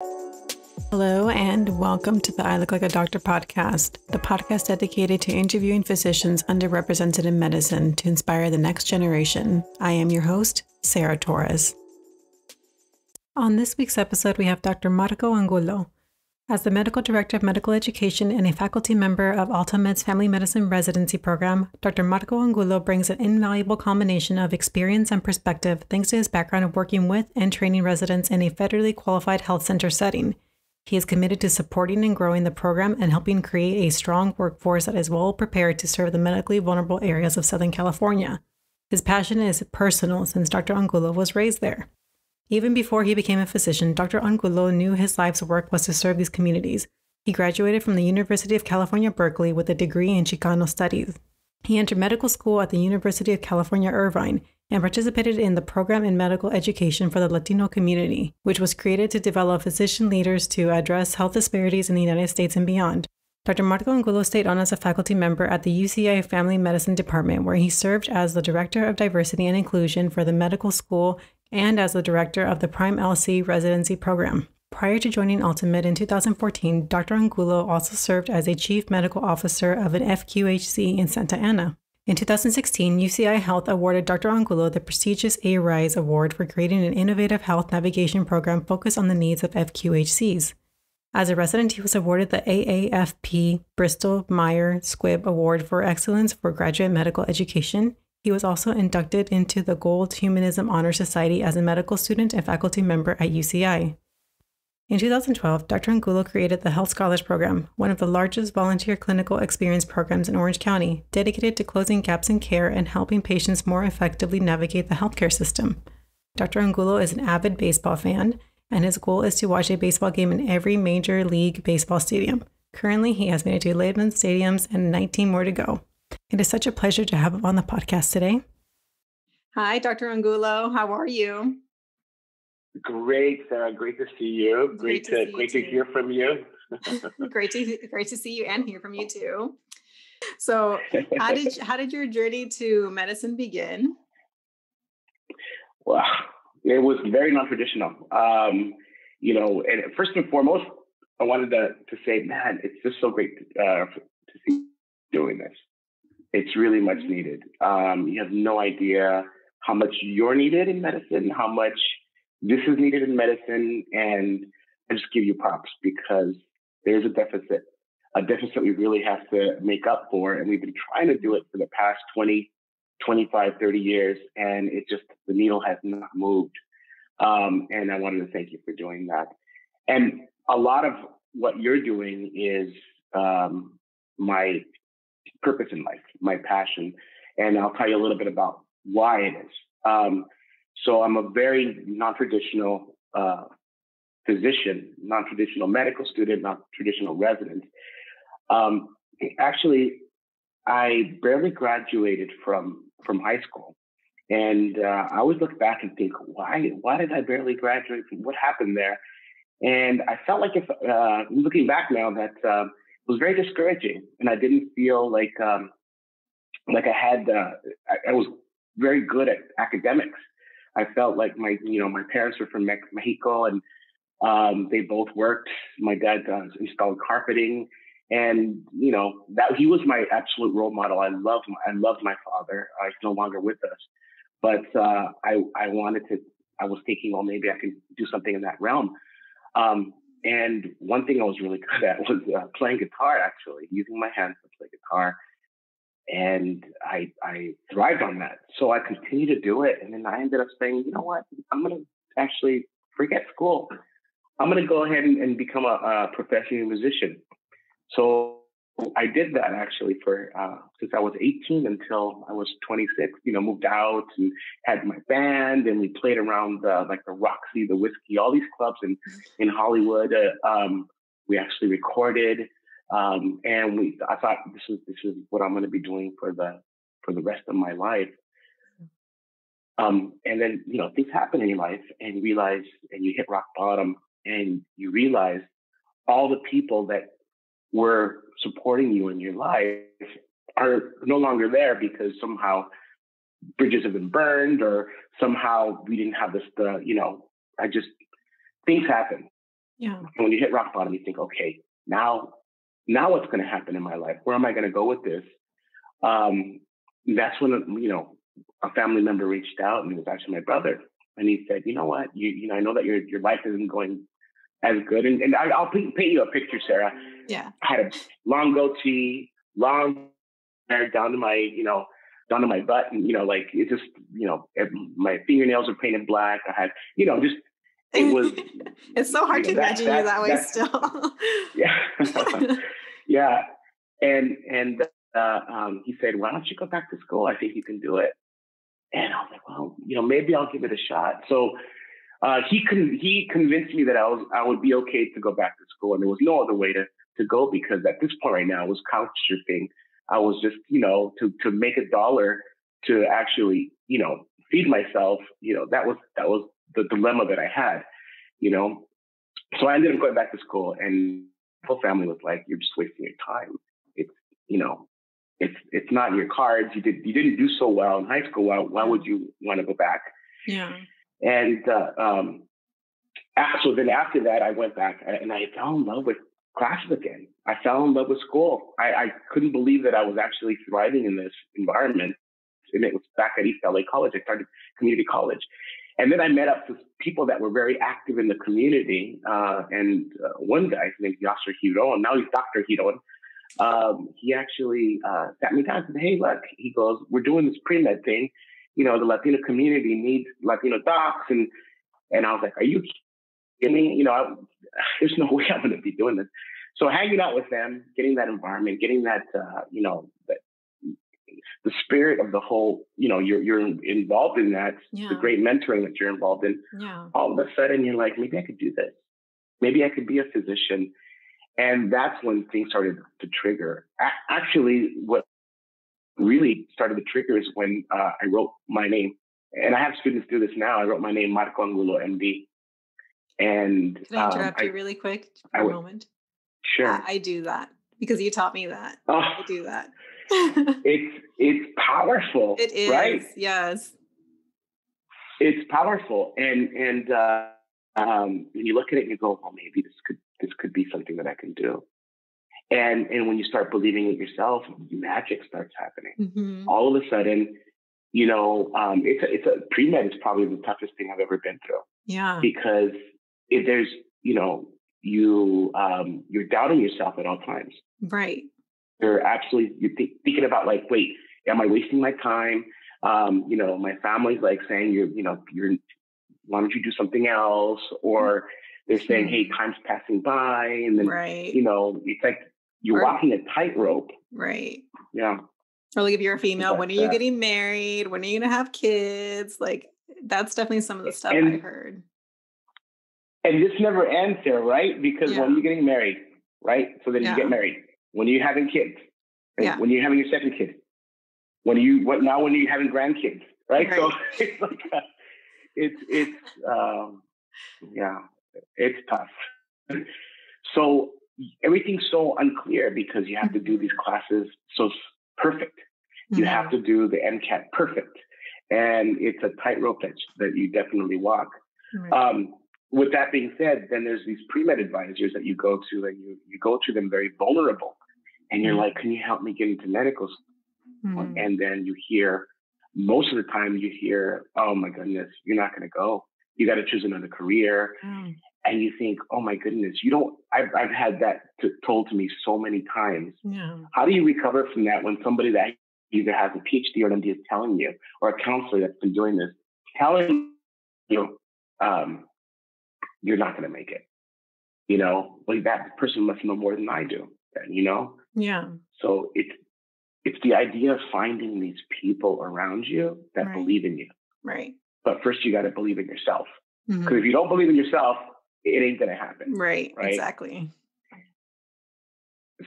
Hello, and welcome to the I Look Like a Doctor podcast, the podcast dedicated to interviewing physicians underrepresented in medicine to inspire the next generation. I am your host, Sarah Torres. On this week's episode, we have Dr. Marco Angulo. As the Medical Director of Medical Education and a faculty member of AltaMed's Family Medicine Residency program, Dr. Marco Angulo brings an invaluable combination of experience and perspective thanks to his background of working with and training residents in a federally qualified health center setting. He is committed to supporting and growing the program and helping create a strong workforce that is well prepared to serve the medically vulnerable areas of Southern California. His passion is personal since Dr. Angulo was raised there. Even before he became a physician, Dr. Angulo knew his life's work was to serve these communities. He graduated from the University of California, Berkeley with a degree in Chicano studies. He entered medical school at the University of California, Irvine, and participated in the program in medical education for the Latino community, which was created to develop physician leaders to address health disparities in the United States and beyond. Dr. Marco Angulo stayed on as a faculty member at the UCI Family Medicine Department, where he served as the Director of Diversity and Inclusion for the medical school and as the Director of the PreMed Residency program. Prior to joining AltaMed in 2014, Dr. Angulo also served as a Chief Medical Officer of an FQHC in Santa Ana. In 2016, UCI Health awarded Dr. Angulo the prestigious A-Rise Award for creating an innovative health navigation program focused on the needs of FQHCs. As a resident, he was awarded the AAFP Bristol Myers Squibb Award for Excellence for Graduate Medical Education. He was also inducted into the Gold Humanism Honor Society as a medical student and faculty member at UCI. In 2012, Dr. Angulo created the Health Scholars Program, one of the largest volunteer clinical experience programs in Orange County, dedicated to closing gaps in care and helping patients more effectively navigate the healthcare system. Dr. Angulo is an avid baseball fan, and his goal is to watch a baseball game in every Major League Baseball stadium. Currently, he has made it to 11 stadiums and 19 more to go. It is such a pleasure to have him on the podcast today. Hi, Dr. Angulo. How are you? Great, Sarah. Great to see you. Great to hear from you. Great to see you and hear from you too. So, how did your journey to medicine begin? Well, it was very non-traditional. And first and foremost, I wanted to say, man, it's just so great to see you doing this. It's really much needed. You have no idea how much you're needed in medicine, how much this is needed in medicine, and I just give you props because there's a deficit we really have to make up for, and we've been trying to do it for the past 20, 25, 30 years, and the needle has not moved. And I wanted to thank you for doing that. And a lot of what you're doing is my purpose in life, my passion, and I'll tell you a little bit about why it is. So I'm a very non-traditional physician, non-traditional medical student, non-traditional resident. Actually, I barely graduated from high school. And I always look back and think, why did I barely graduate? What happened there? And I felt like looking back now, that it was very discouraging. And I didn't feel like I was very good at academics. I felt like my parents were from Mexico, and they both worked. My dad installed carpeting, and that he was my absolute role model. I loved my father. He's no longer with us, but I was thinking, well, maybe I could do something in that realm. And one thing I was really good at was playing guitar. Actually, using my hands to play guitar. And I thrived on that. So I continued to do it. And then I ended up saying, you know what, I'm going to actually forget school. I'm going to go ahead and become a professional musician. So I did that actually for since I was 18 until I was 26, moved out and had my band, and we played around the Roxy, the Whiskey, all these clubs in Hollywood. We actually recorded. And I thought this is what I'm going to be doing for the rest of my life. And then, things happen in your life, and you realize, and you hit rock bottom, and you realize all the people that were supporting you in your life are no longer there because somehow bridges have been burned, or somehow we didn't have this, things happen. Yeah. And when you hit rock bottom, you think, okay, now what's going to happen in my life? Where am I going to go with this? That's when, a family member reached out, and it was actually my brother. And he said, you know what, I know that your life isn't going as good. And I'll paint you a picture, Sarah. Yeah. I had a long goatee, long hair down to my butt. And, it just, my fingernails were painted black. I had, it was. It's so hard to imagine you that way still. Yeah. Yeah. And he said, why don't you go back to school? I think you can do it. And I was like, well, maybe I'll give it a shot. So he convinced me that I would be okay to go back to school, and there was no other way to go, because at this point right now, I was couch surfing. I was just, to make $1 to actually, feed myself. That was the dilemma that I had. So I ended up going back to school, and the whole family was like, "You're just wasting your time. It's, it's not in your cards. You didn't do so well in high school. Why would you want to go back?" Yeah. And so then after that, I went back and I fell in love with classes again. I fell in love with school. I couldn't believe that I was actually thriving in this environment. And it was back at East LA College. I started community college. And then I met up with people that were very active in the community. And one guy, his name is Yasser Hiron, now he's Dr. Hiron. He actually sat me down and said, "Hey, look," he goes, "we're doing this PreMed thing. The Latino community needs Latino docs." And I was like, "Are you kidding me? There's no way I'm going to be doing this." So hanging out with them, getting that environment, getting that, the spirit of the whole, you're involved in that, Yeah. the great mentoring that you're involved in. Yeah. All of a sudden, you're like, maybe I could do this. Maybe I could be a physician. And that's when things started to trigger. Actually, what really started to trigger is when I wrote my name. And I have students do this now. I wrote my name, Marco Angulo, MD. And can I interrupt you really quick for a moment? Sure. I do that because you taught me that. Oh, I do that. it's powerful. It is, right? Yes. It's powerful, and when you look at it, you go, "Oh, maybe this could be something that I can do." And when you start believing it yourself, magic starts happening. Mm-hmm. All of a sudden, it's a pre-med is probably the toughest thing I've ever been through. Yeah. Because there's, you're doubting yourself at all times. Right. You're thinking about like, wait, am I wasting my time? My family's like saying, why don't you do something else? Or they're saying, hey, time's passing by. And then, right. It's like you're walking a tightrope. Right. Yeah. Or like if you're a female, when are you getting married? When are you going to have kids? Like that's definitely some of the stuff I heard. And this never ends there, right? Because when you're getting married, right? So then you get married. When you're having kids, right? When you're having your second kid, when you're having grandkids, right? So it's like, it's tough. So everything's so unclear because you have to do these classes so perfect. You have to do the MCAT perfect. And it's a tightrope that you definitely walk. Right. With that being said, then there's these pre-med advisors that you go to, and you go to them very vulnerable. And you're like, can you help me get into medical school? And then you hear, most of the time you hear, oh my goodness, you're not going to go. You got to choose another career. And you think, oh my goodness, I've had that told to me so many times. Yeah. How do you recover from that when somebody that either has a PhD or an MD is telling you, or a counselor that's been doing this, telling you, you're not going to make it, like that person must know more than I do, Yeah. So it's the idea of finding these people around you that believe in you. Right. But first you got to believe in yourself. Because if you don't believe in yourself, it ain't going to happen. Right. Exactly.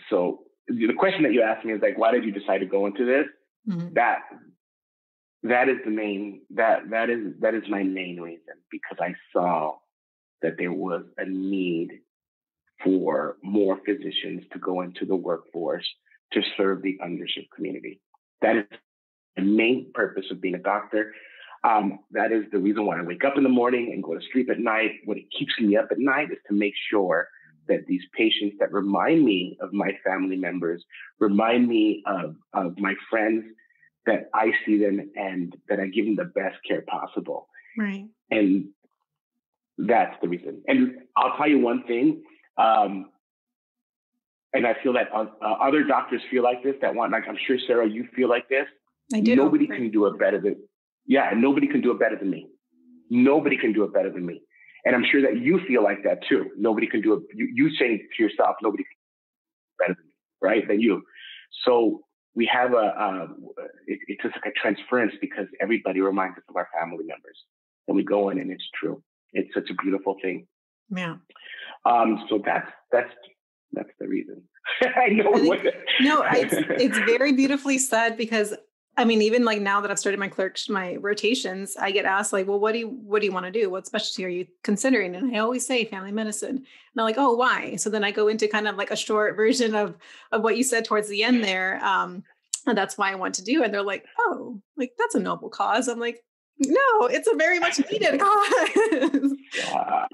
So the question that you asked me is like, why did you decide to go into this? That is the main, that is my main reason, because I saw that there was a need for more physicians to go into the workforce to serve the underserved community. That is the main purpose of being a doctor. That is the reason why I wake up in the morning and go to sleep at night. What keeps me up at night is to make sure that these patients that remind me of my family members, remind me of my friends, that I see them and that I give them the best care possible. Right. And that's the reason. And I'll tell you one thing, and I feel that other doctors feel like this, like, I'm sure, Sarah, you feel like this. I do. Nobody can do it better than, nobody can do it better than me. Nobody can do it better than me. And I'm sure that you feel like that too. Nobody can do it. You saying to yourself, nobody can do it better than me, right? Than you. So we have it's just like a transference because everybody reminds us of our family members. And we go in and it's true. It's such a beautiful thing. Yeah. So that's the reason. I know. It's very beautifully said because I mean, even like now that I've started my rotations, I get asked like, well, what do you want to do? What specialty are you considering? And I always say family medicine. And I'm like, oh, why? So then I go into kind of like a short version of what you said towards the end there. And that's why I want to do it. And they're like, oh, like that's a noble cause. I'm like, no, it's a very much needed cause. Yeah,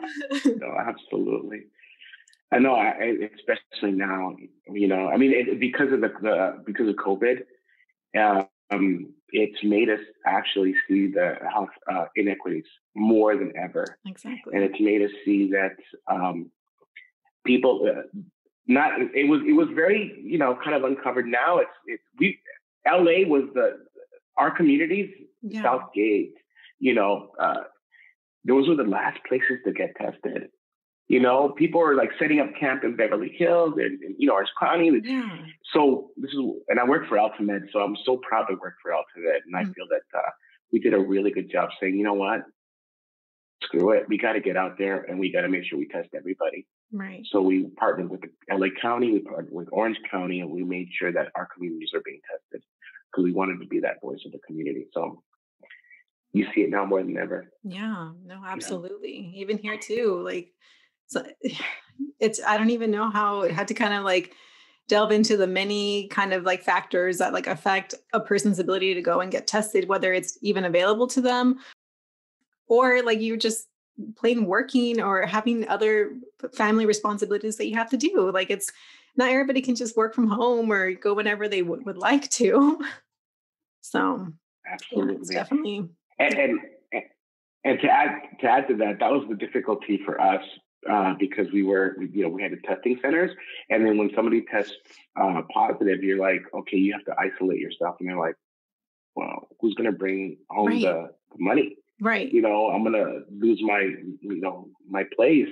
no, absolutely. I know, especially now, I mean, because of because of COVID, it's made us actually see the health inequities more than ever. Exactly. And it's made us see that people it was very, kind of uncovered. Now LA was our communities, Southgate, those were the last places to get tested. People are like setting up camp in Beverly Hills and Orange County. Yeah. So and I work for AltaMed, so I'm so proud to work for AltaMed. And I feel that we did a really good job saying, you know what, screw it. We got to get out there and we got to make sure we test everybody. Right. So we partnered with LA County, we partnered with Orange County, and we made sure that our communities are being tested because we wanted to be that voice of the community. So you see it now more than ever. Yeah, no, absolutely. Yeah. Even here too, like, so I don't even know how it had to kind of like delve into the many kind of like factors that like affect a person's ability to go and get tested, whether it's even available to them or like you're just plain working or having other family responsibilities that you have to do. Like it's not everybody can just work from home or go whenever they would like to. So absolutely, yeah, it's definitely. And to add to that, that was the difficulty for us because we had the testing centers, and then when somebody tests positive, you're like, okay, you have to isolate yourself, and you're like, well, who's going to bring home the money? Right. I'm going to lose my my place,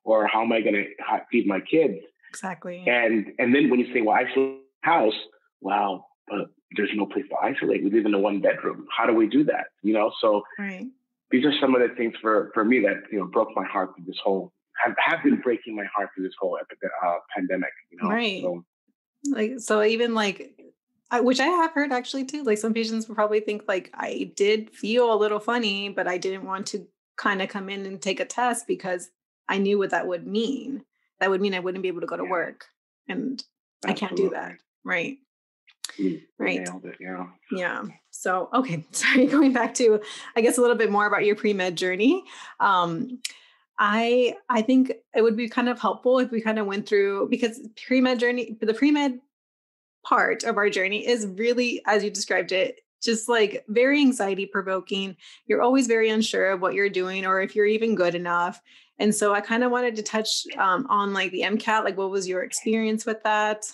or how am I going to feed my kids? Exactly. And then when you say, well, isolate house, wow, but there's no place to isolate. We live in a 1-bedroom. How do we do that? So right. These are some of the things for me that, broke my heart through this whole, have been breaking my heart through this whole pandemic, Right. So even like, which I have heard actually too, like some patients will probably think like, I did feel a little funny, but I didn't want to kind of come in and take a test because I knew what that would mean. That would mean I wouldn't be able to go to work and absolutely. I can't do that. Right. Right. Nailed it, yeah. Yeah. So, okay. Sorry. Going back to, I guess, a little bit more about your pre-med journey. I think it would be kind of helpful if we kind of went through, because the pre-med part of our journey is really, as you described it, just like very anxiety provoking. You're always very unsure of what you're doing or if you're even good enough. And so I kind of wanted to touch on like the MCAT, like what was your experience with that?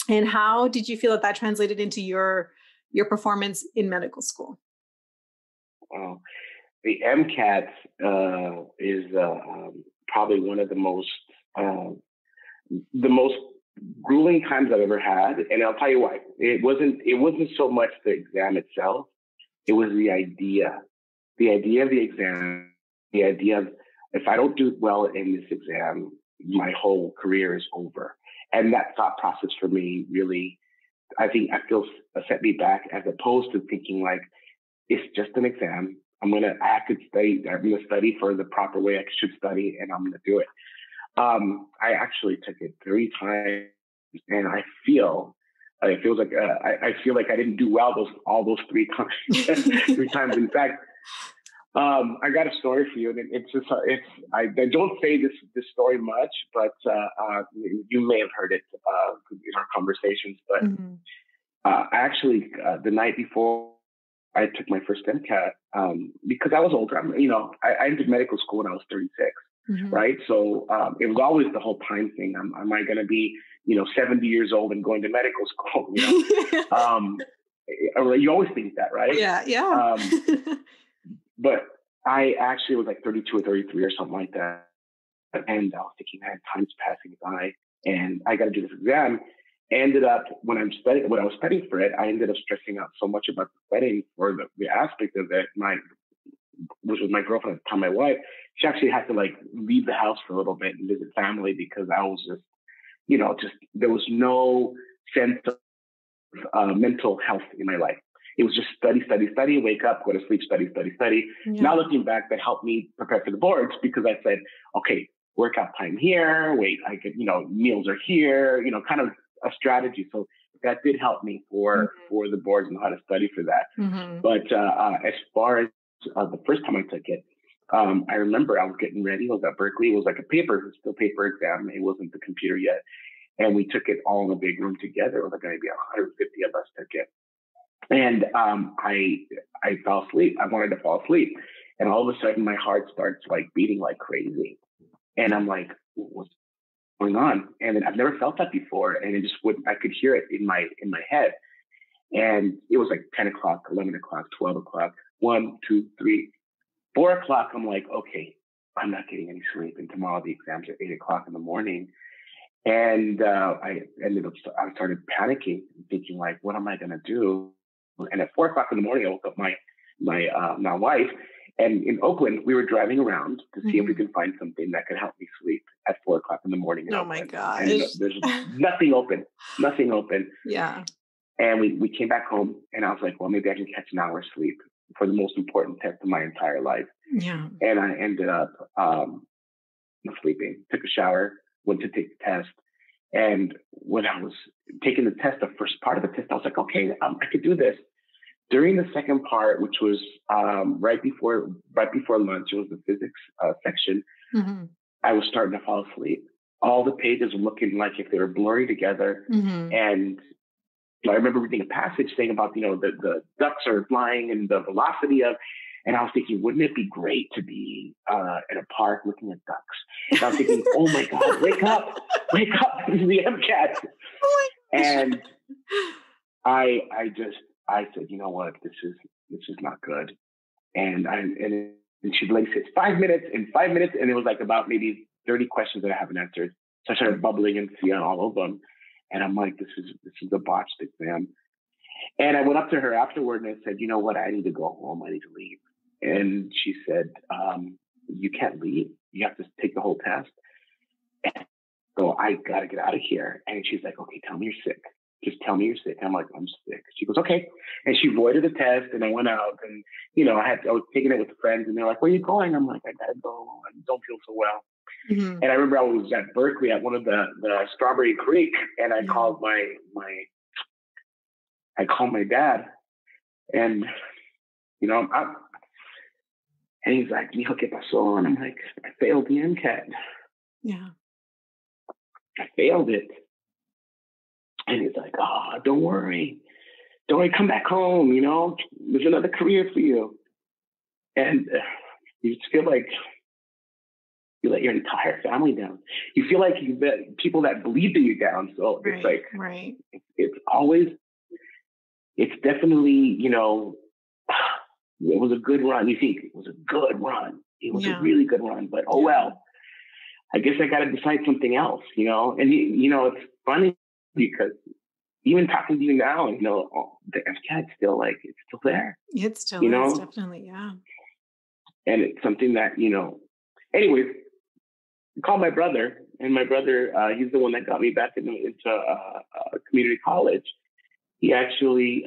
And how did you feel that translated into your performance in medical school? Well, the MCAT is probably one of the most grueling times I've ever had, and I'll tell you why. It wasn't so much the exam itself; it was the idea of the exam, the idea of if I don't do well in this exam, my whole career is over. And that thought process for me really, I feel set me back, as opposed to thinking like, it's just an exam. I'm going to study for the proper way I should study, and I'm going to do it. I actually took it 3 times, and I feel It feels like I feel like I didn't do well all those 3 times. 3 times. In fact, I got a story for you, and I don't say this story much, but you may have heard it in our conversations. But actually, the night before I took my first MCAT, because I was older, I entered medical school when I was 36, right? So it was always the whole time thing. Am I going to be 70 years old and going to medical school? You always think that, right? Yeah. But I actually was like 32 or 33 or something like that. And I was thinking, man, time's passing by and I got to do this exam. Ended up, when I was studying for it, I ended up stressing out so much about the studying for the aspect of it. Which was my girlfriend at the time, my wife. She actually had to leave the house for a little bit and visit family because I was just, there was no sense of mental health in my life. It was just study, wake up, go to sleep, study. Yeah. Now looking back, that helped me prepare for the boards because I said, okay, workout time here, I could, meals are here, kind of a strategy. So that did help me for the boards and how to study for that. But as far as the first time I took it, I remember I was getting ready. I was at Berkeley. It was like still paper exam. It wasn't the computer yet. And we took it all in a big room together. It was like maybe 150 of us took it. And I fell asleep. I wanted to fall asleep. And all of a sudden my heart starts beating like crazy. And I'm like, what's going on? And then I've never felt that before. And it just I could hear it in my head. And it was like 10 o'clock, 11 o'clock, 12 o'clock, 1, 2, 3, 4 o'clock. I'm like, okay, I'm not getting any sleep. And tomorrow the exams are 8 o'clock in the morning. And I started panicking, thinking what am I going to do? And at 4 o'clock in the morning, I woke up my wife. And in Oakland, we were driving around to see if we could find something that could help me sleep at 4 o'clock in the morning. Oh my gosh. And there's nothing open. Yeah. And we came back home and I was like, well, maybe I can catch an hour's sleep for the most important test of my entire life. Yeah. And I ended up sleeping, took a shower, went to take the test. And when I was taking the test, the first part of the test, I was like, okay, I could do this. During the second part, which was right before lunch, it was the physics section, I was starting to fall asleep. All the pages were looking like if they were blurry together. And I remember reading a passage saying about, the ducks are flying and the velocity of, and I was thinking, wouldn't it be great to be in a park looking at ducks? And I was thinking, oh my God, wake up, this is the MCAT. And I said, you know what, this is not good. And she says 5 minutes, and it was about maybe 30 questions that I haven't answered. So I started bubbling and seeing all of them. And I'm like, this is a botched exam. And I went up to her afterward and I said, you know what, I need to go home. I need to leave. And she said, you can't leave. You have to take the whole test. And so I got to get out of here. And she's like, okay, tell me you're sick. Just tell me you're sick. And I'm like, I'm sick. She goes, okay. And she voided the test and I went out and, I was taking it with friends and they're like, where are you going? I'm like, I got to go. I don't feel so well. And I remember I was at Berkeley at one of the Strawberry Creek and I called my dad and, I'm up. And he's like, mijo, ¿qué pasó? And I'm like, I failed the MCAT. Yeah. I failed it. And he's like, oh, don't worry, come back home. There's another career for you. And you just feel like you let your entire family down. You feel like you let people that believed in you down. So it's right. It's definitely, it was a good run. You think it was a good run. It was a really good run, but well, I guess I got to decide something else, and it's funny because even talking to you now, the MCAT still it's still there. It still is, definitely. Yeah. And it's something that, anyways, I called my brother and my brother, he's the one that got me back into community college. He actually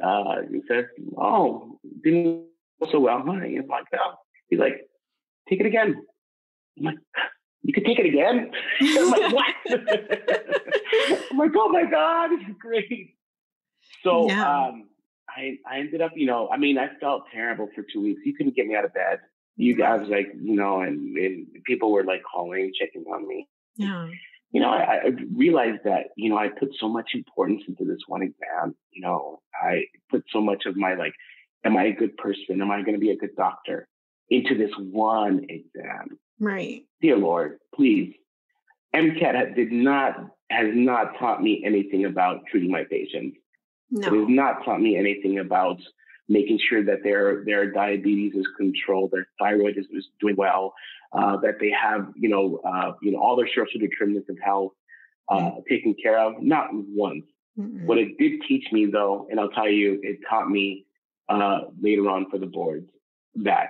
says, oh, didn't go so well, huh? And I'm like, no. He's like, take it again. I'm like, you could take it again? I'm like, what? I'm like, oh my God, this is great. So Yeah. I ended up, I felt terrible for 2 weeks. You couldn't get me out of bed. I was like, and people were like calling, checking on me. Yeah. I realized that, I put so much importance into this one exam. I put so much of my, like, am I a good person? Am I going to be a good doctor into this one exam? Right. Dear Lord, please. MCAT has not taught me anything about treating my patients. No. It has not taught me anything about making sure that their diabetes is controlled, their thyroid is doing well, that they have, all their social determinants of health taken care of. Not once. Mm-mm. What it did teach me, though, and I'll tell you, it taught me later on for the boards that,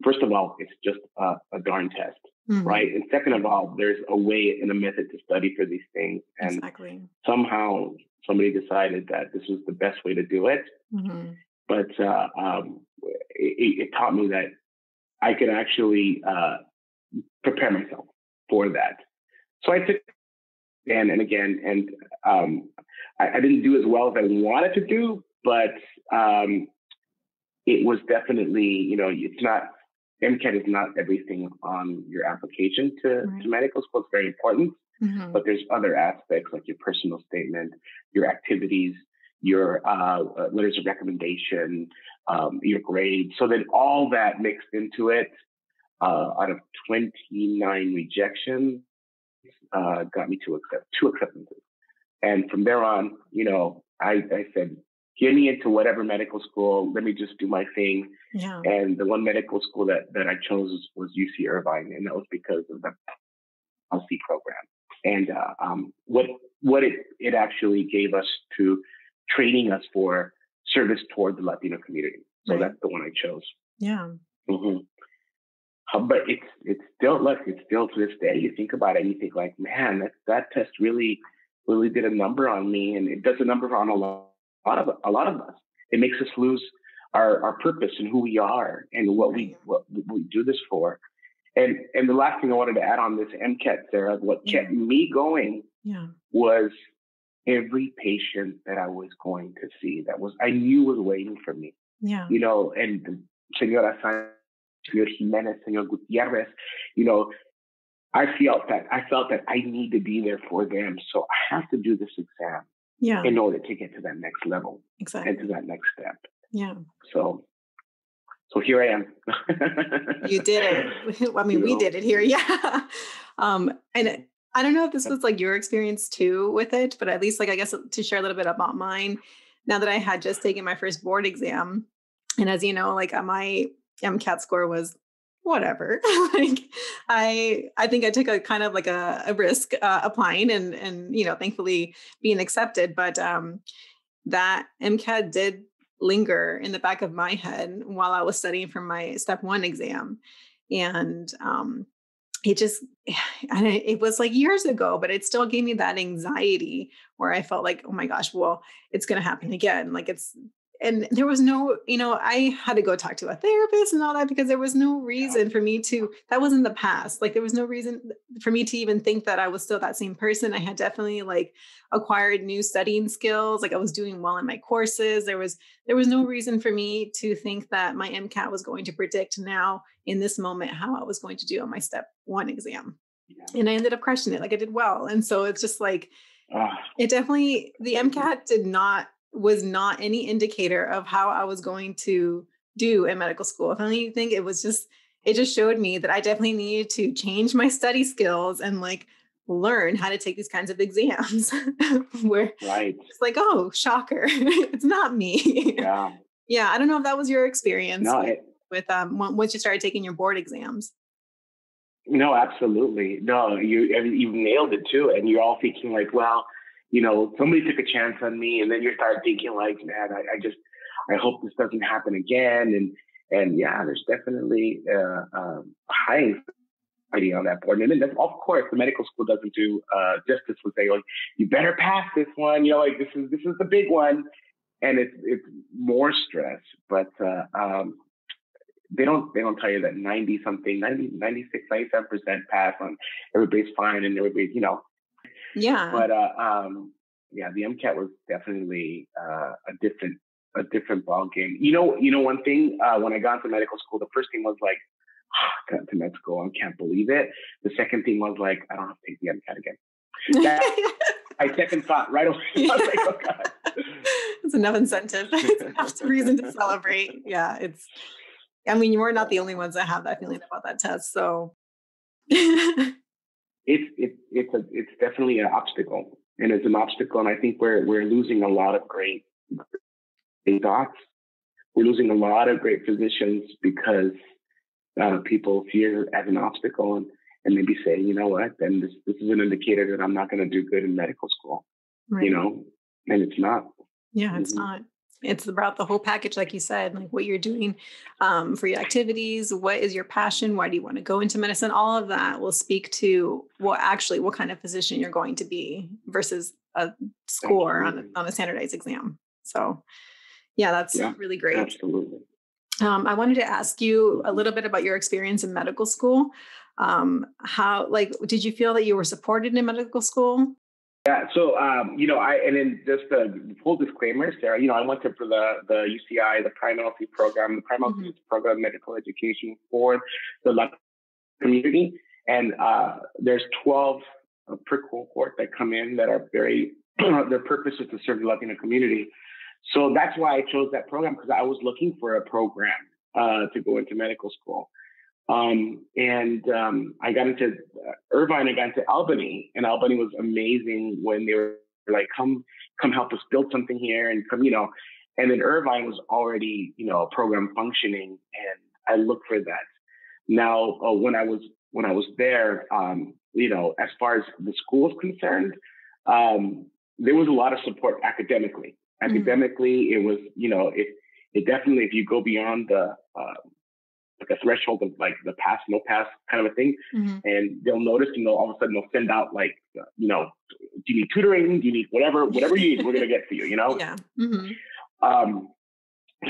first of all, it's just a darn test, right? And second of all, there's a way and a method to study for these things. And somehow somebody decided that this was the best way to do it. But it taught me that I could actually prepare myself for that. So I took again and again, and I didn't do as well as I wanted to do, but it was definitely, it's not, MCAT is not everything on your application to medical school. It's very important, but there's other aspects like your personal statement, your activities, your letters of recommendation, your grades. So then all that mixed into it, out of 29 rejections, got me to accept 2 acceptances. And from there on, I said, get me into whatever medical school. Let me just do my thing. Yeah. And the one medical school that I chose was UC Irvine, and that was because of the LC program. And what it actually gave us to training us for service toward the Latino community. So that's the one I chose. Yeah. But it's still to this day, you think about it and you think like, man, that test really did a number on me, and it does a number on a lot of us. It makes us lose our purpose and who we are and what we do this for. And the last thing I wanted to add on this MCAT, Sarah, what kept me going was every patient that I was going to see I knew was waiting for me. Yeah. And Senora Sanchez, Senor Jimenez, Senor Gutierrez, I felt that I need to be there for them. So I have to do this exam in order to get to that next level and to that next step. Yeah. So here I am. You did it. I mean, we did it here. Yeah. And I don't know if this was like your experience too with it, but at least like, I guess to share a little bit about mine, now that I had just taken my first board exam. And as you know, like my MCAT score was whatever. Like I think I took a kind of like a risk applying and thankfully being accepted. But that MCAT did linger in the back of my head while I was studying for my step 1 exam. And it was like years ago, but it still gave me that anxiety where I felt like, oh my gosh, well, it's going to happen again. And there was no, I had to go talk to a therapist and all that because there was no reason for me that wasn't the past. Like there was no reason for me to even think that I was still that same person. I had definitely like acquired new studying skills. Like I was doing well in my courses. There was no reason for me to think that my MCAT was going to predict now in this moment how I was going to do on my step 1 exam. Yeah. And I ended up crushing it. Like I did well. And so it's just like, it definitely, the MCAT was not any indicator of how I was going to do in medical school. If anything, it just showed me that I definitely needed to change my study skills and like learn how to take these kinds of exams where it's like, oh, shocker. It's not me. Yeah. Yeah. I don't know if that was your experience with once you started taking your board exams. No, absolutely. No, you nailed it too. And you're all thinking like, well, somebody took a chance on me, and then you start thinking like, man, I hope this doesn't happen again. And yeah, there's definitely high anxiety on that board. And then of course the medical school doesn't do justice with saying like, you better pass this one, like this is the big one. And it's more stress, but they don't tell you that 96, 97% pass on everybody's fine and everybody's, Yeah. But the MCAT was definitely a different ball game. One thing, when I got into medical school, the first thing was like, got into med school, I can't believe it. The second thing was like, I don't have to take the MCAT again. That, my second thought right away. I was like, oh God. It's enough incentive. It's enough reason to celebrate. Yeah, you were not the only ones that have that feeling about that test. So it's definitely an obstacle, and it's an obstacle. And I think we're losing a lot of great docs. We're losing a lot of great physicians because people see it as an obstacle and maybe say, you know what, then this is an indicator that I'm not going to do good in medical school, right. And it's not. Yeah, it's not. It's about the whole package, like you said, like what you're doing for your activities, what is your passion, why do you want to go into medicine? All of that will speak to what kind of physician you're going to be versus a score on a standardized exam. So yeah, that's really great. Absolutely. I wanted to ask you a little bit about your experience in medical school. Did you feel that you were supported in medical school? Yeah. So, and then just the full disclaimer, Sarah, I went to the UCI, the PreMed program, the PreMed program, medical education for the Latin community. And there's 12 per cohort that come in that are their purpose is to serve the Latino community. So that's why I chose that program, because I was looking for a program to go into medical school. I got into Irvine, I got into Albany, and Albany was amazing when they were like, come help us build something here and come, and then Irvine was already, a program functioning, and I looked for that. Now, when I was there, as far as the school is concerned, there was a lot of support academically. Academically, it was, it definitely, if you go beyond the threshold of like the pass, no pass kind of a thing, and they'll notice, all of a sudden they'll send out like, do you need tutoring? Do you need whatever you need, we're going to get for you, Yeah.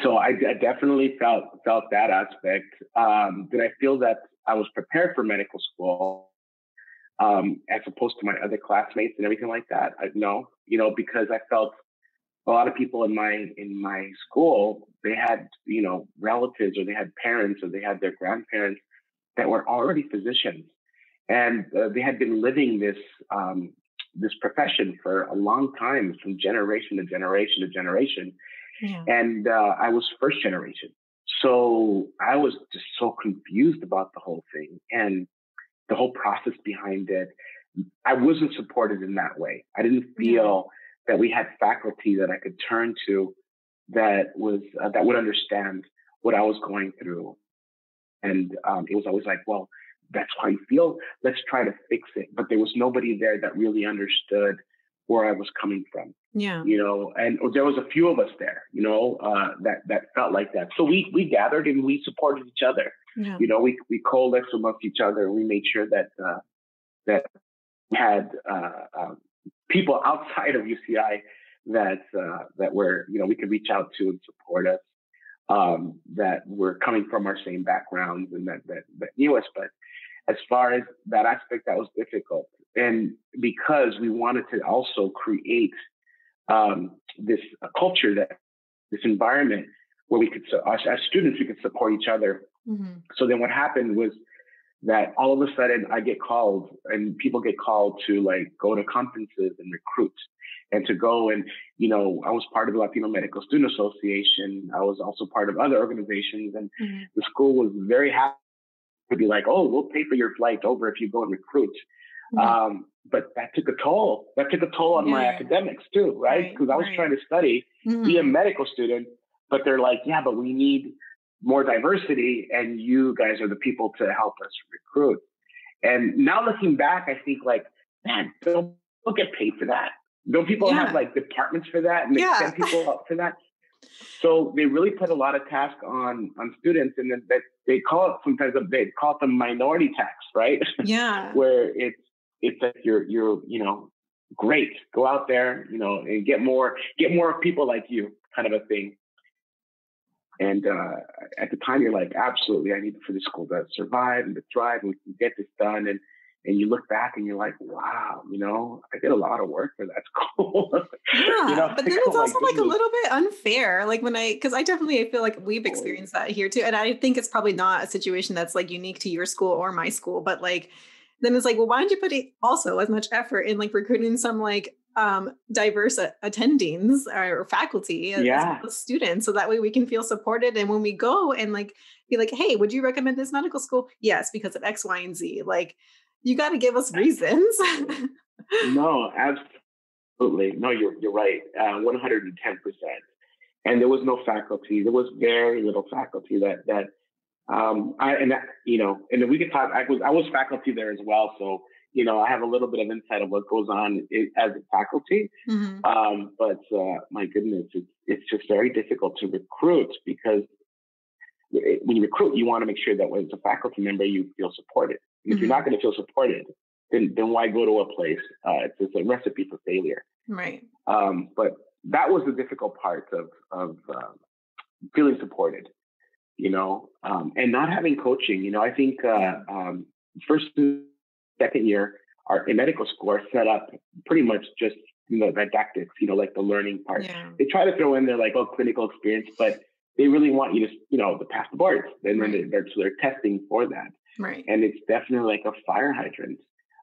So I definitely felt that aspect. Did I feel that I was prepared for medical school, as opposed to my other classmates and everything like that? No, because I felt a lot of people in my school, they had, relatives, or they had parents, or they had their grandparents that were already physicians, and they had been living this profession for a long time, from generation to generation to generation. Yeah. And I was first generation. So I was just so confused about the whole thing and the whole process behind it. I wasn't supported in that way. I didn't feel that we had faculty that I could turn to that would understand what I was going through. And it was always like, well, that's how you feel. Let's try to fix it. But there was nobody there that really understood where I was coming from. Yeah. And there was a few of us there, that felt like that. So we gathered and we supported each other. Yeah. We coalesced amongst each other. We made sure that we had people outside of UCI that were, we could reach out to and support us, that were coming from our same backgrounds and that knew us. But as far as that aspect, that was difficult. And because we wanted to also create this culture, this environment where we could, as students, we could support each other. So then what happened was that all of a sudden I get called, and people get called to like go to conferences and recruit, and to go and, I was part of the Latino Medical Student Association. I was also part of other organizations, and the school was very happy to be like, oh, we'll pay for your flight over if you go and recruit. But that took a toll. That took a toll on my academics too, right? Because I was trying to study, be a medical student, but they're like, yeah, but we need more diversity, and you guys are the people to help us recruit. And now looking back, I think like, man, don't get paid for that. Don't people have like departments for that, and they send people up for that? So they really put a lot of task on students, and then they call it sometimes they call it the minority tax, right? Yeah. Where it's like you're great, go out there, and get more people like you, kind of a thing. And at the time, you're like, absolutely, I need for this school to survive and to thrive, and we can get this done. And And you look back and you're like, wow, I did a lot of work for that school. Yeah, but then it's also like a goodness. little bit unfair. Like because I definitely feel like we've experienced that here too. And I think it's probably not a situation that's like unique to your school or my school, but like, then it's like, well, why don't you put also as much effort in like recruiting some like diverse attendings or faculty as well as students, so that way we can feel supported. And when we go and like be like, hey, would you recommend this medical school? Yes, because of X, Y, and Z. Like, you got to give us reasons. No, absolutely. No, you're right. 110%. And there was no faculty. There was very little faculty that and then we could talk. I was faculty there as well, so I have a little bit of insight of what goes on as a faculty. Mm-hmm. But my goodness, it's just very difficult to recruit, because when you recruit, you want to make sure that as a faculty member you feel supported. And if you're not going to feel supported, then why go to a place? It's a recipe for failure. Right. But that was the difficult part of feeling supported. And not having coaching. I think first and second year in medical school are set up pretty much just didactics, like the learning part. Yeah. They try to throw in there like clinical experience, but they really want you to pass the boards, and then they're testing for that. Right. And it's definitely like a fire hydrant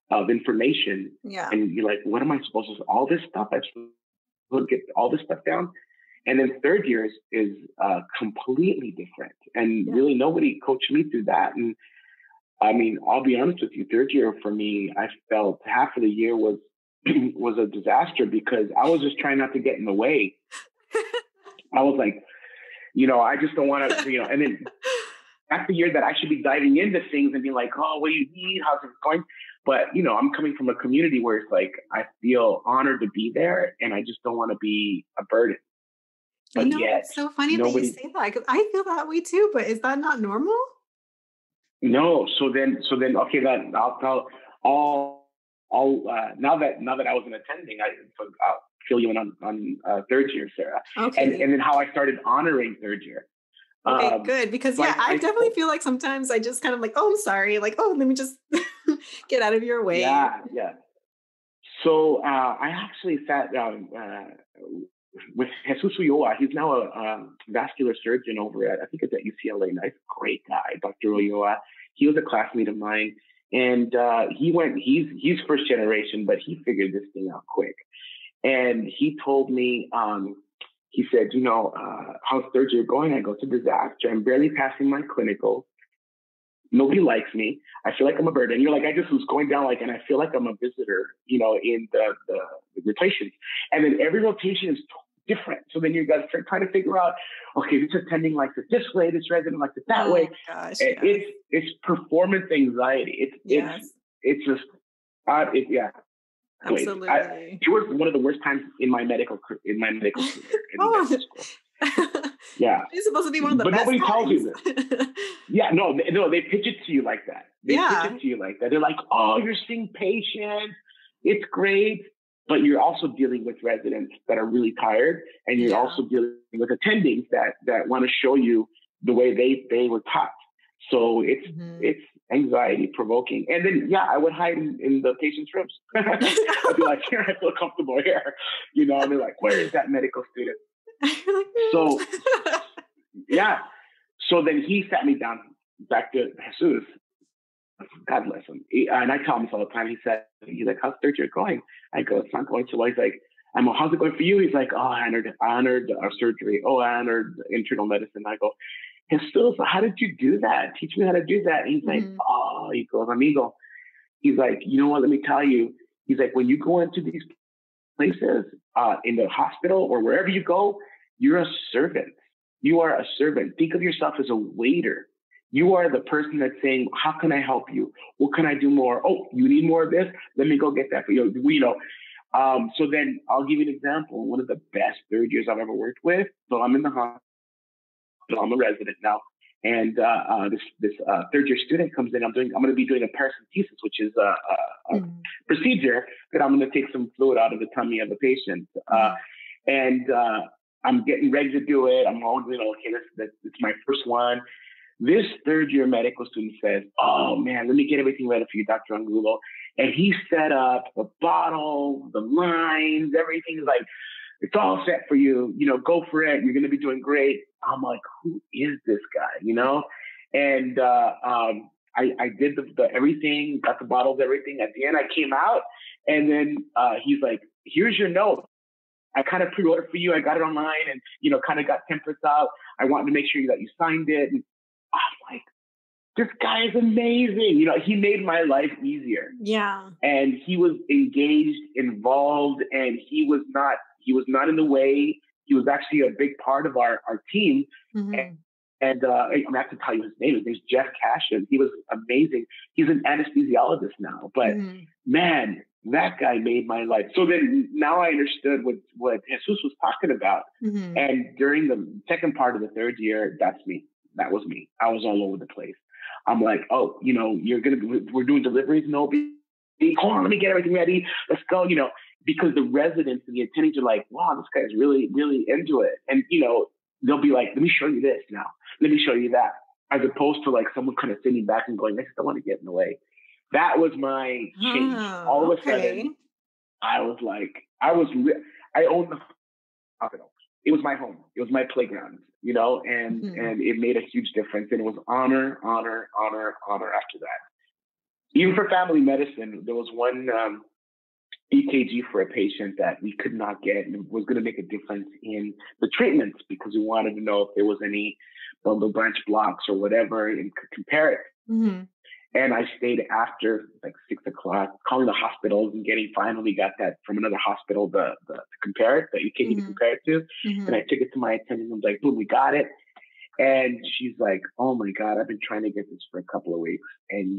of information. Yeah. And you're like, what am I supposed to? All this stuff, I should get all this stuff down. And then third year is completely different. And really nobody coached me through that. And I mean, I'll be honest with you, third year for me, I felt half of the year was a disaster, because I was just trying not to get in the way. I was like, I just don't want to, and then that's the year that I should be diving into things and be like, oh, what do you need? How's it going? But, I'm coming from a community where it's like, I feel honored to be there, and I just don't want to be a burden. But it's so funny that you say that, because I feel that way too, but is that not normal? No. So then, okay, that I'll now that I was an attending, I'll fill you in on third year, Sarah. Okay. And then how I started honoring third year. Okay, good. Because I definitely feel like sometimes I just kind of like, oh, I'm sorry. Like, oh, let me just get out of your way. Yeah. So I actually sat down with Jesus Ulloa. He's now a vascular surgeon over at, I think it's at UCLA. Nice, great guy, Dr. Ulloa. He was a classmate of mine, and he's first generation, but he figured this thing out quick. And he told me, he said, how's third year going? I go, it's a disaster. I'm barely passing my clinical. Nobody likes me. I feel like I'm a burden. You're like, I just was going down and I feel like I'm a visitor, in the rotations. And then every rotation is different. So then you guys are trying to figure out, okay, this attending likes it this way, this resident likes it that way. Gosh, it's performance anxiety. It's just, absolutely. It was one of the worst times in my medical career. In medical school. Yeah, it's supposed to be one of the best. But nobody tells you this. No, they pitch it to you like that. Pitch it to you like that. They're like, oh, you're seeing patients. It's great. But you're also dealing with residents that are really tired, and you're also dealing with attendings that want to show you the way they were taught. So it's anxiety provoking. And then, I would hide in the patient's rooms. I'd be like, here, I feel comfortable here. And they're like, where is that medical student? So, So then he sat me down back to Jesus. God bless him. And I tell him this all the time. He's like, how's third year going? I go, it's not going so well. He's like, how's it going for you? He's like, oh, I honored our surgery. Oh, I honored internal medicine. I go, Jesus, how did you do that? Teach me how to do that. And he's like, he goes, amigo. He's like, you know what? Let me tell you. He's like, when you go into these places, in the hospital or wherever you go, you're a servant. You are a servant. Think of yourself as a waiter. You are the person that's saying, how can I help you? What can I do more? Oh, you need more of this? Let me go get that for you. So then I'll give you an example. One of the best third years I've ever worked with. So I'm in the hospital. I'm a resident now. And this third year student comes in. I'm going to be doing a paracentesis, which is a procedure that I'm going to take some fluid out of the tummy of the patient. And I'm getting ready to do it. I'm all, okay, it's my first one. This third year medical student says, oh man, let me get everything ready for you, Dr. Angulo. And he set up the bottle, the lines, everything's like, it's all set for you, go for it. You're going to be doing great. I'm like, who is this guy, And I did the everything, got the bottles, everything. At the end, I came out, and then he's like, here's your note. I kind of pre-ordered for you. I got it online and, kind of got templates out. I wanted to make sure that you signed it. And I'm like, this guy is amazing. He made my life easier. Yeah. And he was engaged, involved, and he was not in the way. He was actually a big part of our team. Mm-hmm. And I have to tell you his name. His name's Jeff Cashin. He was amazing. He's an anesthesiologist now. But man, that guy made my life. So then now I understood what Jesus was talking about. Mm-hmm. And during the second part of the third year, that's me. That was me. I was all over the place. I'm like, oh, we're doing deliveries. No, hold on, let me get everything ready. Let's go, because the residents and the attendings are like, wow, this guy's really, really into it. And, they'll be like, let me show you this now. Let me show you that. As opposed to like someone kind of sitting back and going, I just don't want to get in the way. That was my change. All of a sudden, I was like, I owned the hospital. It was my home. It was my playground, and it made a huge difference. And it was honor after that. Even for family medicine, there was one EKG for a patient that we could not get and was going to make a difference in the treatments because we wanted to know if there was any bundle branch blocks or whatever and could compare it. Mm-hmm. And I stayed after like 6 o'clock, calling the hospitals and finally got that from another hospital to compare it, that EKG to compare it to. Mm-hmm. And I took it to my attendant and was like, boom, we got it. And she's like, oh my God, I've been trying to get this for a couple of weeks. And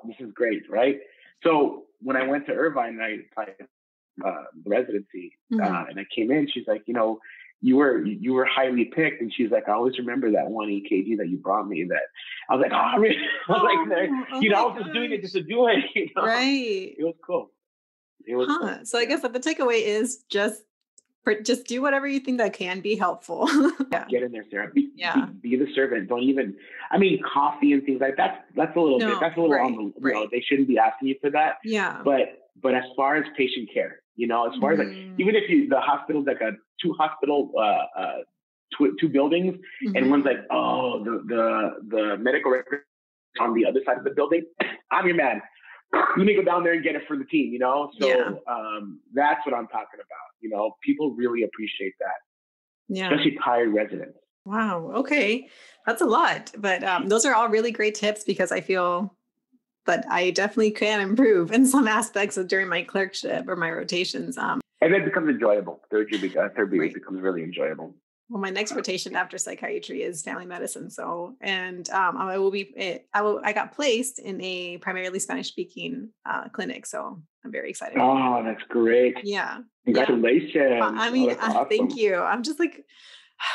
this is great, right? So when I went to Irvine, I applied the residency, and I came in. She's like, you were highly picked, and she's like, I always remember that one EKG that you brought me. That I was like, oh, really? I was just doing it just to do it. Right? It was cool. It was cool. So I guess that the takeaway is just do whatever you think that can be helpful. Yeah. Get in there, Sarah. Be the servant. Don't even. Coffee and things like that. That's a little bit. That's a little on the. They shouldn't be asking you for that. Yeah. But as far as patient care, as far as like, even if the hospital's like a two buildings, and one's like, oh, the medical record on the other side of the building, I'm your man. Let me go down there and get it for the team, So that's what I'm talking about. People really appreciate that. Yeah. Especially tired residents. Wow. Okay. That's a lot. But those are all really great tips because I feel that I definitely can improve in some aspects during my clerkship or my rotations. And it becomes enjoyable. Third year becomes really enjoyable. Well, my next rotation after psychiatry is family medicine. So, and I got placed in a primarily Spanish speaking clinic. So I'm very excited. Oh, that's great. Yeah. Congratulations. Yeah. Awesome. Thank you. I'm just like,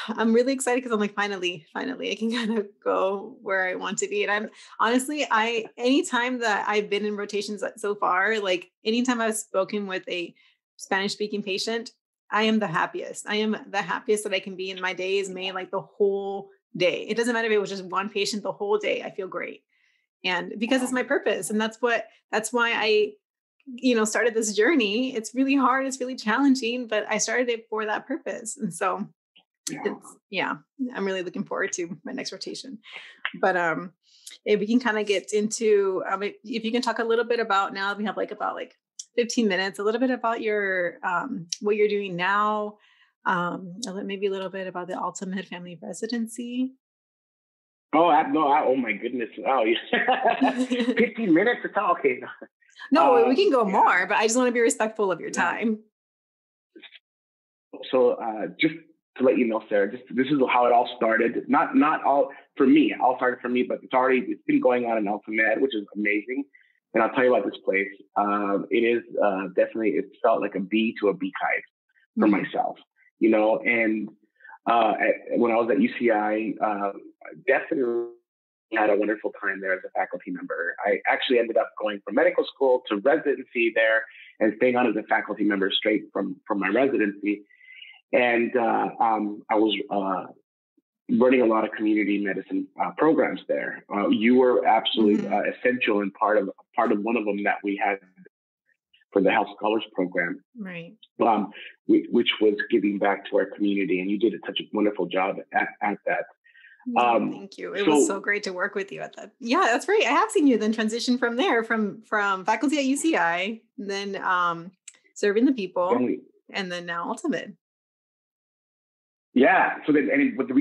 I'm really excited because I'm like, finally, I can kind of go where I want to be. And I'm honestly, anytime that I've been in rotations so far, like anytime I've spoken with a Spanish speaking patient, I am the happiest. I am the happiest that I can be in my day is made like the whole day. It doesn't matter if it was just one patient the whole day. I feel great. And because it's my purpose. And that's why I, started this journey. It's really hard. It's really challenging, but I started it for that purpose. And so I'm really looking forward to my next rotation. But if we can kind of get into, if you can talk a little bit about now, we have about 15 minutes, a little bit about your, what you're doing now, maybe a little bit about the AltaMed family residency. Oh my goodness. Oh, 15 minutes to talk. Okay. No, we can go more, but I just want to be respectful of your time. So just to let you know, Sarah, this is how it all started. Not all for me, all started for me, but it's been going on in AltaMed, which is amazing. And I'll tell you about this place. It is definitely, it felt like a bee to a beehive for myself, and when I was at UCI, definitely had a wonderful time there as a faculty member. I actually ended up going from medical school to residency there and staying on as a faculty member straight from my residency. And I was running a lot of community medicine programs there. You were absolutely essential and part of one of them that we had for the Health Scholars Program, right? Which was giving back to our community, and you did such a wonderful job at that. Thank you. It was so great to work with you at that. Yeah, that's right. I have seen you then transition from there, from faculty at UCI, then serving the people, and then now AltaMed. Yeah. So then, but the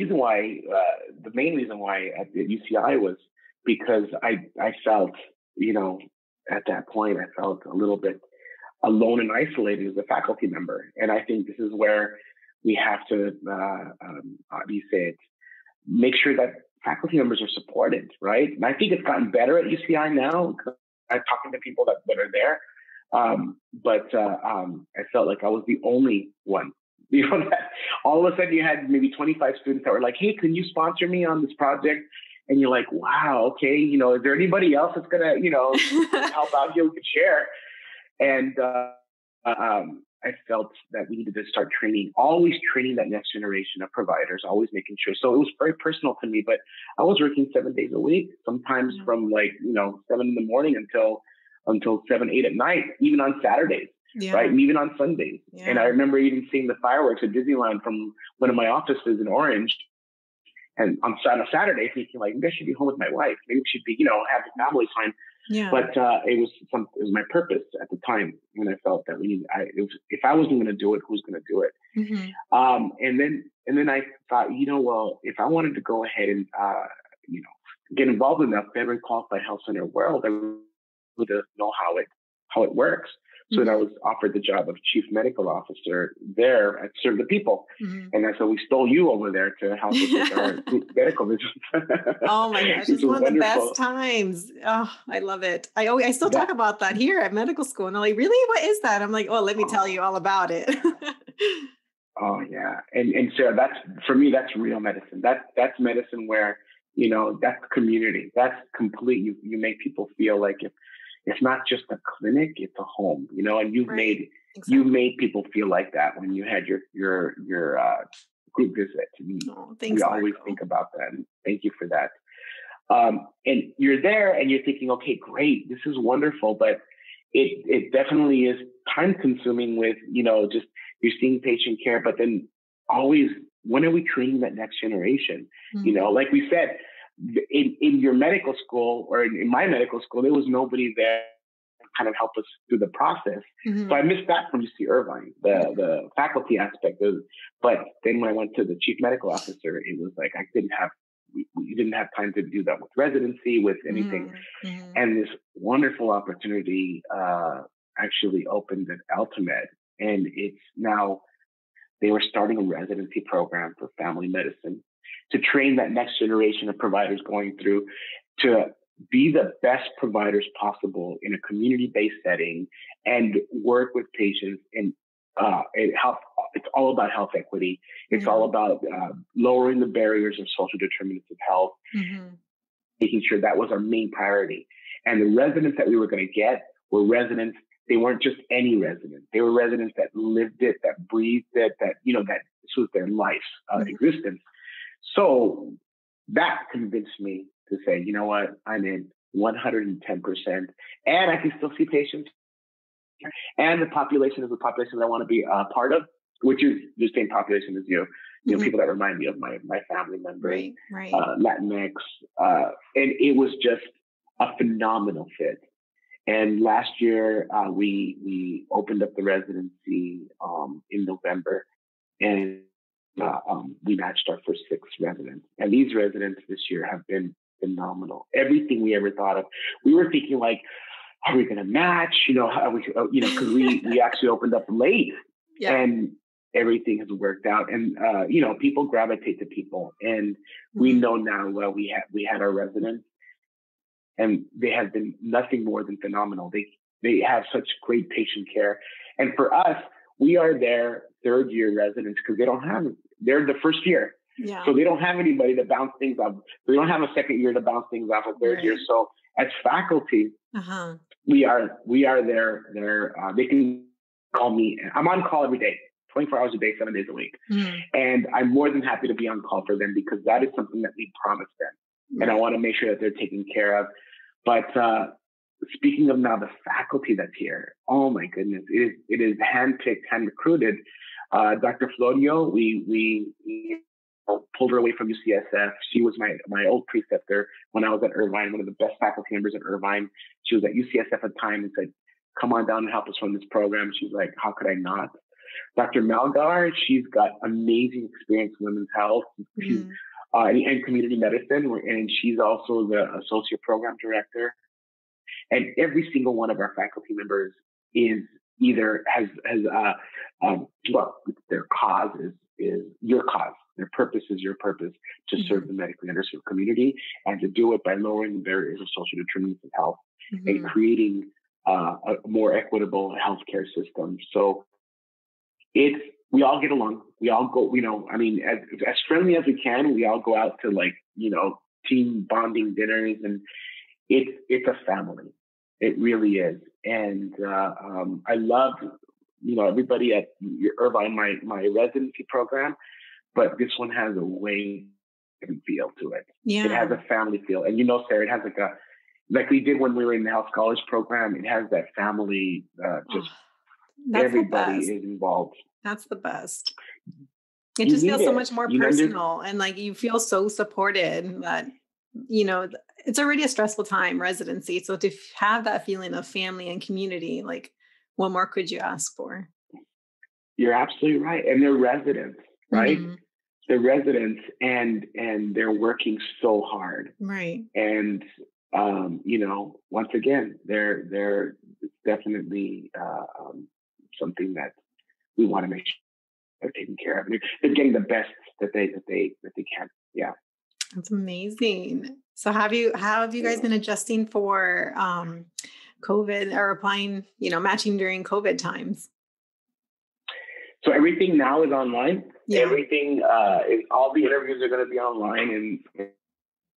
main reason why at the UCI was because I felt, at that point, I felt a little bit alone and isolated as a faculty member. And I think this is where we have to, make sure that faculty members are supported, right? And I think it's gotten better at UCI now. I'm talking to people that are there. But I felt like I was the only one. That all of a sudden you had maybe 25 students that were like, hey, can you sponsor me on this project? And you're like, wow, okay, is there anybody else that's going to, help out here? We could share. And I felt that we needed to start always training that next generation of providers, always making sure. So it was very personal to me, but I was working 7 days a week, sometimes from 7 in the morning until 7, 8 at night, even on Saturdays. Yeah. Right. And even on Sundays. Yeah. And I remember even seeing the fireworks at Disneyland from one of my offices in Orange. And on a Saturday, thinking like, maybe I should be home with my wife. Maybe we should be, having family time. Yeah. But it was my purpose at the time when I felt that if I wasn't going to do it, who's going to do it? Mm-hmm. And then I thought, if I wanted to go ahead and, get involved in that federally qualified health center world, I would know how it works. So then I was offered the job of chief medical officer there at Serve the People. Mm-hmm. And so we stole you over there to help us with our medical vision. Oh my gosh, it's one of the best times. Oh, I love it. I still talk about that here at medical school. And they're like, really? What is that? I'm like, oh, let me tell you all about it. Oh yeah. And Sarah, for me, that's real medicine. That's medicine where, that's community. That's complete. You make people feel like it's not just a clinic, it's a home, and you've made people feel like that when you had your group visit. We always think about that. And thank you for that. And you're there and you're thinking, okay, great, this is wonderful, but it definitely is time consuming with, just you're seeing patient care, but then always, when are we training that next generation? Mm-hmm. Like we said, in your medical school or in my medical school, there was nobody there to kind of help us through the process. Mm-hmm. So I missed that from UC Irvine, the faculty aspect of. But then when I went to the chief medical officer, it was like we didn't have time to do that with residency, with anything. Mm-hmm. And this wonderful opportunity actually opened at AltaMed, and it's now they were starting a residency program for family medicine to train that next generation of providers going through to be the best providers possible in a community-based setting and work with patients. And it's all about health equity. It's all about lowering the barriers of social determinants of health, making sure that was our main priority. And the residents that we were going to get were residents. They weren't just any residents. They were residents that lived it, that breathed it, that this was their life's existence. So that convinced me to say, you know what, I'm in 110%, and I can still see patients. And the population is the population that I want to be a part of, which is the same population as you. People that remind me of my family members, right. Latinx, and it was just a phenomenal fit. And last year we opened up the residency in November, and we matched our first 6 residents. And these residents this year have been phenomenal. Everything we ever thought of. We were thinking like, are we going to match? How we, because we actually opened up late, and everything has worked out. And people gravitate to people, and we know now. Well, we had our residents, and they have been nothing more than phenomenal. They have such great patient care, and for us, we are their 3rd-year residents because they're the first year. Yeah. So they don't have anybody to bounce things off. They don't have a 2nd year to bounce things off of 3rd year. So as faculty, we are their they can call me. I'm on call every day, 24 hours a day, 7 days a week. Mm. And I'm more than happy to be on call for them because that is something that we promised them. And I want to make sure that they're taken care of. But speaking of now the faculty that's here, oh my goodness, it is handpicked, hand recruited. Dr. Florio, we pulled her away from UCSF. She was my old preceptor when I was at Irvine, one of the best faculty members at Irvine. She was at UCSF at the time and said, come on down and help us run this program. She's like, how could I not? Dr. Malgar, she's got amazing experience in women's health. She's and community medicine, and she's also the associate program director. And every single one of our faculty members is either well, their cause is your cause. Their purpose is your purpose to serve the medically underserved community and to do it by lowering the barriers of social determinants of health and creating a more equitable healthcare system. So we all get along. We all go, as friendly as we can. We all go out to team bonding dinners, and it's a family. It really is. And I love, everybody at Irvine, my residency program, but this one has a way different feel to it. Yeah. It has a family feel. And Sarah, it has like we did when we were in the health scholars program, it has that family, everybody is involved. That's the best. It just feels so much more personal and you feel so supported that, it's already a stressful time, residency. So to have that feeling of family and community, what more could you ask for? You're absolutely right. And they're residents, right? Mm-hmm. They're residents and they're working so hard. Right. And, once again, they're definitely something that we want to make sure they're taken care of. And they're getting the best that they can. Yeah. That's amazing. So how have you guys been adjusting for COVID or applying, matching during COVID times? So everything now is online. Yeah. Everything, all the interviews are going to be online, and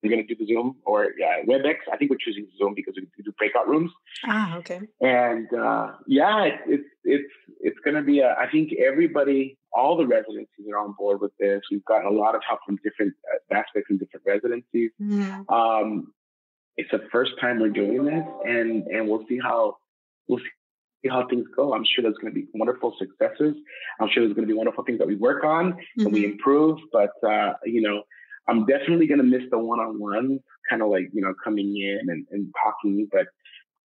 we're going to do the Zoom or WebEx. I think we're choosing Zoom because we do breakout rooms. Ah, okay. And it's going to be I think everybody, all the residencies are on board with this. We've gotten a lot of help from different aspects and different residencies. Mm-hmm. It's the first time we're doing this, and we'll see how things go. I'm sure there's going to be wonderful successes. I'm sure there's going to be wonderful things that we work on and we improve. But I'm definitely going to miss the one-on-one, kind of coming in and talking. But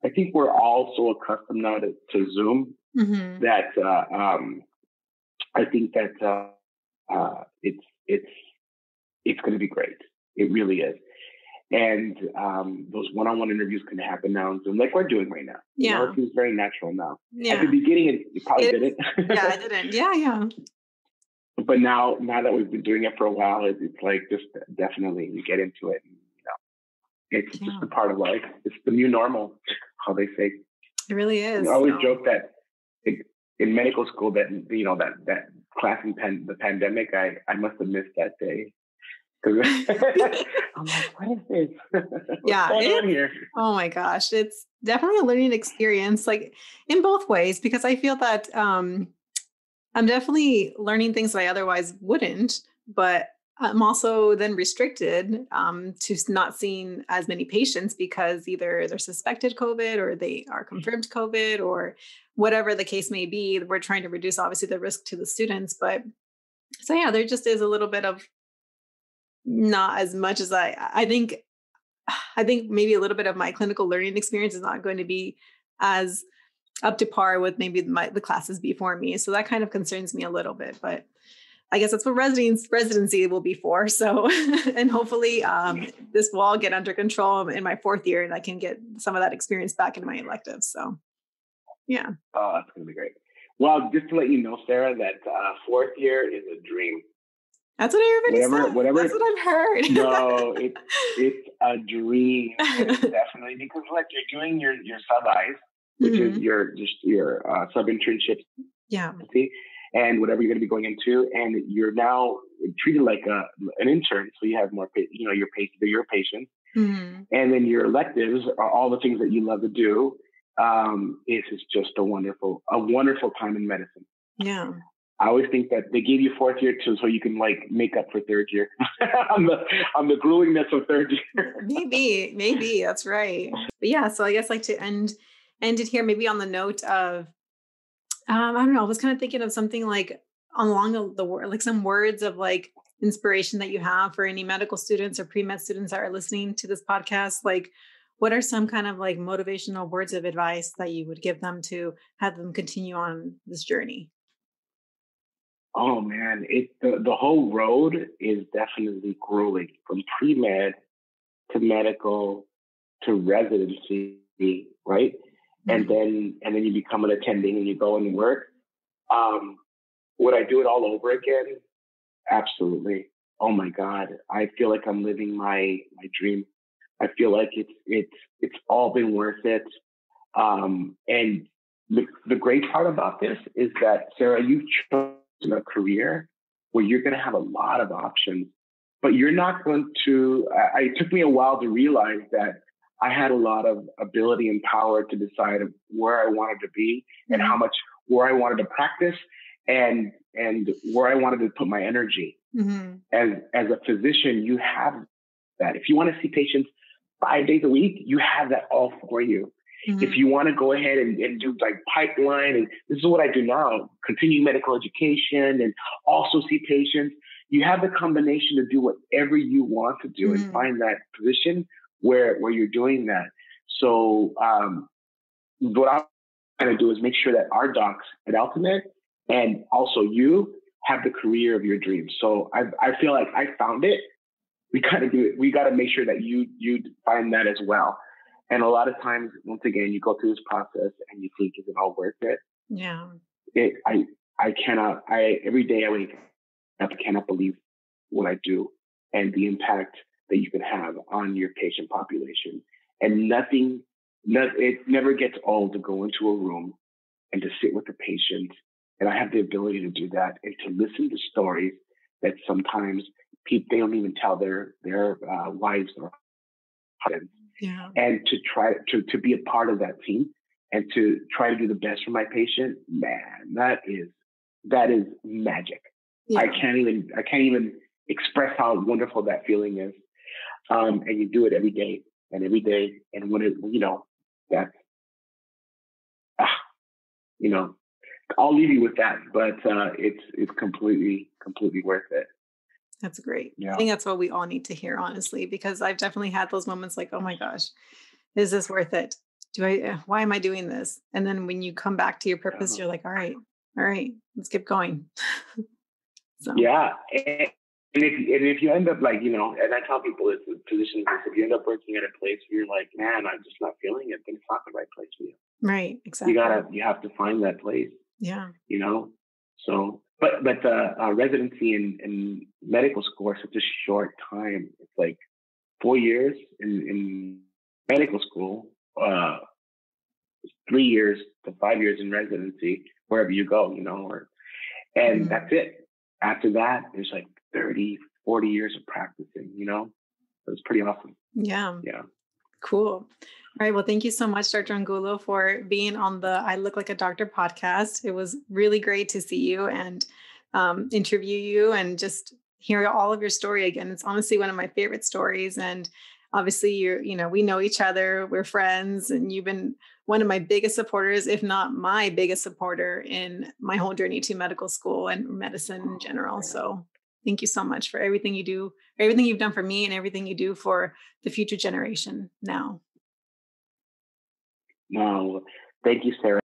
I think we're all so accustomed now to Zoom that I think that it's going to be great. It really is. And those one-on-one interviews can happen now on Zoom, like we're doing right now. Yeah. It seems very natural now. Yeah. At the beginning, you probably didn't. Yeah, I didn't. Yeah. But now that we've been doing it for a while, it's just definitely you get into it. And, it's just a part of life. It's the new normal, how they say. It really is. I always joke that in medical school that that class in the pandemic, I must have missed that day. I'm like, what is this? What's going on here? Oh my gosh. It's definitely a learning experience, in both ways, because I feel that I'm definitely learning things that I otherwise wouldn't, but I'm also then restricted to not seeing as many patients because either they're suspected COVID or they are confirmed COVID or whatever the case may be. We're trying to reduce obviously the risk to the students, but so yeah, there just is a little bit of not as much as I think maybe a little bit of my clinical learning experience is not going to be as up to par with maybe the classes before me. So that kind of concerns me a little bit, but I guess that's what residency will be for. So, and hopefully this will all get under control in my fourth year and I can get some of that experience back in my electives. So yeah. Oh, that's going to be great. Well, just to let you know, Sarah, that fourth year is a dream. That's what everybody says. That's what I've heard. No, it's a dream. Definitely, because you're doing your sub-Is, which is your sub-internship. Yeah. And whatever you're going to be going into, and you're now treated like an intern, so you have more, your patients, and then your electives are all the things that you love to do. It is just a wonderful time in medicine. Yeah. I always think that they gave you fourth year too, so you can like make up for third year on the gruelingness of third year. Maybe that's right. But yeah, so I guess like to end it here, maybe on the note of, I don't know, I was kind of thinking of something like along the word, like some words of like inspiration that you have for any medical students or pre-med students that are listening to this podcast. Like, what are some kind of like motivational words of advice that you would give them to have them continue on this journey? Oh man, the whole road is definitely grueling, from pre-med to medical to residency, right? And then you become an attending and you go and work. Would I do it all over again? Absolutely. Oh my God, I feel like I'm living my dream. I feel like it's all been worth it. And the great part about this is that, Sarah, you've chosen a career where you're going to have a lot of options, but you're not going to. It took me a while to realize that I had a lot of ability and power to decide where I wanted to be and how much, where I wanted to practice and where I wanted to put my energy. As a physician, you have that. If you want to see patients 5 days a week, you have that all for you. If you want to go ahead and do like pipeline, and this is what I do now, continue medical education and also see patients, you have the combination to do whatever you want to do and find that position where you're doing that. So what I'm trying to do is make sure that our docs at AltaMed and also you have the career of your dreams. So I feel like I found it. We got to do it. We got to make sure that you find that as well. And a lot of times, once again, you go through this process and you think, is it all worth it? Yeah. I cannot, every day I wake up, I cannot believe what I do and the impact that you can have on your patient population. And it never gets old to go into a room and to sit with the patient. And I have the ability to do that and to listen to stories that sometimes people, they don't even tell their wives or husbands. Yeah. And to try to be a part of that team and to try to do the best for my patient, man, that is magic. Yeah. I can't even express how wonderful that feeling is. And you do it every day. And when it, that's, I'll leave you with that, but it's completely completely worth it. That's great. Yeah. I think that's what we all need to hear, honestly, because I've definitely had those moments like, oh my gosh, is this worth it? Why am I doing this? And then when you come back to your purpose, you're like, all right, let's keep going. So. Yeah. And if you end up like, and I tell people as physicians, if you end up working at a place where you're like, man, I'm just not feeling it, then it's not the right place for you. Right. Exactly. You have to find that place. Yeah. So, but the residency in medical school are such a short time. It's like 4 years in medical school, 3 years to 5 years in residency, wherever you go, and that's it. After that, there's like 30, 40 years of practicing, So it's pretty awesome. Yeah. Yeah. Cool. All right. Well, thank you so much, Dr. Angulo, for being on the I Look Like a Doctor podcast. It was really great to see you and interview you and just hear all of your story again. It's honestly one of my favorite stories. And obviously we know each other, we're friends, and you've been one of my biggest supporters, if not my biggest supporter in my whole journey to medical school and medicine in general. So thank you so much for everything you do, everything you've done for me and everything you do for the future generation now. No, thank you, Sarah.